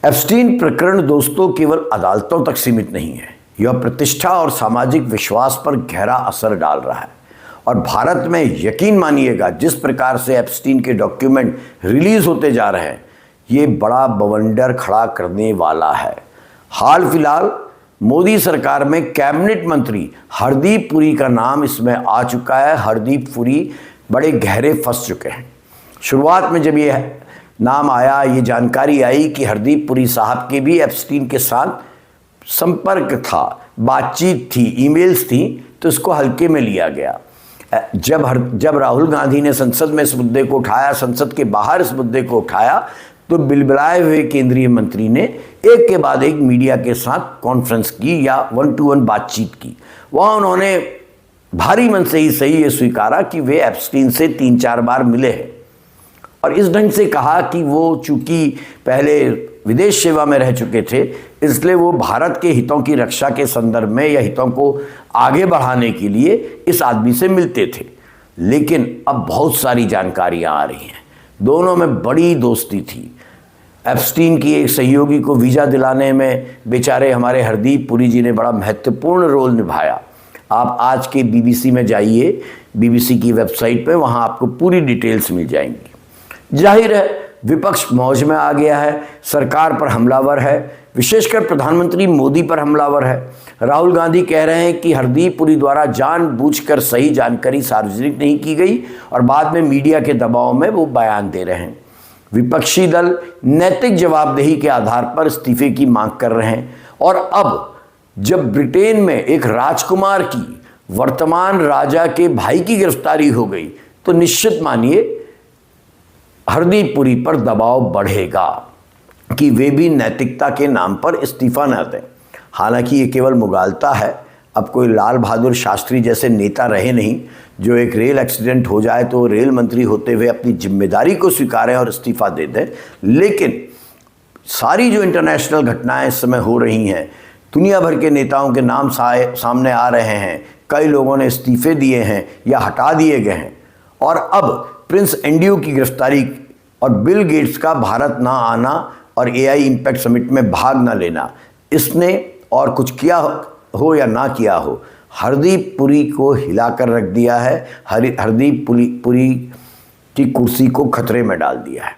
Epstein प्रकरण दोस्तों केवल अदालतों तक सीमित नहीं है, यह प्रतिष्ठा और सामाजिक विश्वास पर गहरा असर डाल रहा है। और भारत में यकीन मानिएगा, जिस प्रकार से एप्स्टीन के डॉक्यूमेंट रिलीज होते जा रहे हैं, ये बड़ा बवंडर खड़ा करने वाला है। हाल फिलहाल मोदी सरकार में कैबिनेट मंत्री हरदीप पुरी का नाम इसमें आ चुका है। हरदीप पुरी बड़े गहरे फंस चुके हैं। शुरुआत में जब ये नाम आया, ये जानकारी आई कि हरदीप पुरी साहब के भी एप्स्टीन के साथ संपर्क था, बातचीत थी, ईमेल्स थी, तो इसको हल्के में लिया गया। जब राहुल गांधी ने संसद में इस मुद्दे को उठाया, संसद के बाहर इस मुद्दे को उठाया, तो बिलबिलाए हुए केंद्रीय मंत्री ने एक के बाद एक मीडिया के साथ कॉन्फ्रेंस की या 1-to-1 बातचीत की। वहाँ उन्होंने भारी मन से ही सही ये स्वीकारा कि वे एप्स्टीन से 3-4 बार मिले हैं और इस ढंग से कहा कि वो चूंकि पहले विदेश सेवा में रह चुके थे, इसलिए वो भारत के हितों की रक्षा के संदर्भ में या हितों को आगे बढ़ाने के लिए इस आदमी से मिलते थे। लेकिन अब बहुत सारी जानकारियां आ रही हैं, दोनों में बड़ी दोस्ती थी। एप्स्टीन की एक सहयोगी को वीज़ा दिलाने में बेचारे हमारे हरदीप पुरी जी ने बड़ा महत्वपूर्ण रोल निभाया। आप आज के बीबीसी में जाइए, बीबीसी की वेबसाइट पे, वहाँ आपको पूरी डिटेल्स मिल जाएंगी। जाहिर है विपक्ष मौज में आ गया है, सरकार पर हमलावर है, विशेषकर प्रधानमंत्री मोदी पर हमलावर है। राहुल गांधी कह रहे हैं कि हरदीप पुरी द्वारा जानबूझकर सही जानकारी सार्वजनिक नहीं की गई और बाद में मीडिया के दबाव में वो बयान दे रहे हैं। विपक्षी दल नैतिक जवाबदेही के आधार पर इस्तीफे की मांग कर रहे हैं। और अब जब ब्रिटेन में एक राजकुमार की, वर्तमान राजा के भाई की गिरफ्तारी हो गई, तो निश्चित मानिए हरदीप पुरी पर दबाव बढ़ेगा कि वे भी नैतिकता के नाम पर इस्तीफा न दें। हालांकि ये केवल मुगालता है, अब कोई लाल बहादुर शास्त्री जैसे नेता रहे नहीं जो एक रेल एक्सीडेंट हो जाए तो रेल मंत्री होते हुए अपनी जिम्मेदारी को स्वीकारें और इस्तीफा दे दें। लेकिन सारी जो इंटरनेशनल घटनाएं इस समय हो रही हैं, दुनिया भर के नेताओं के नाम सामने आ रहे हैं, कई लोगों ने इस्तीफे दिए हैं या हटा दिए गए हैं, और अब प्रिंस एंड्रयू की गिरफ्तारी और बिल गेट्स का भारत ना आना और एआई इम्पैक्ट समिट में भाग ना लेना, इसने और कुछ किया हो या ना किया हो, हरदीप पुरी को हिलाकर रख दिया है। हरदीप पुरी की कुर्सी को खतरे में डाल दिया है।